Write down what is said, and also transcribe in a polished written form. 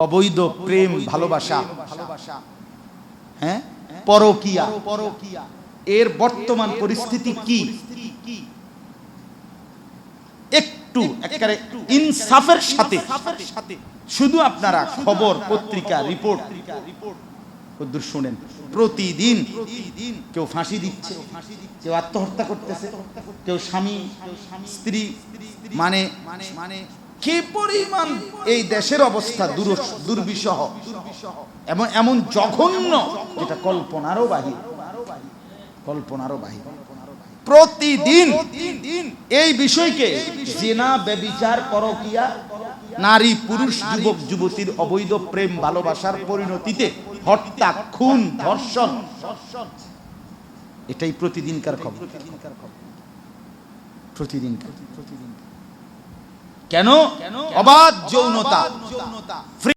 অবৈধ প্রেম ভালোবাসা, হ্যাঁ, পরকীয়া, এর বর্তমান পরিস্থিতি কি? একটু একেবারে ইনসাফের সাথে শুধু আপনারা খবর, পত্রিকা, রিপোর্ট কদ্দুর শুনেন। প্রতিদিন কেউ ফাঁসি দিচ্ছে, কেউ আত্মহত্যা করতেছে, কেউ স্বামী স্ত্রী, মানে কি পরিমাণ এই দেশের অবস্থা দুর্বিষহ এবং এমন জঘন্য যেটা কল্পনারও বাহির। প্রতিদিন এই বিষয়কে জিনা, ব্যভিচার, পরকীয়া, নারী পুরুষ, যুবক যুবতীর অবৈধ প্রেম ভালোবাসার পরিণতিতে হত্যা, খুন, ধর্ষণ, এটাই প্রতিদিনকার খবর। প্রতিদিনকার। কেন? অবাধ যৌনতা,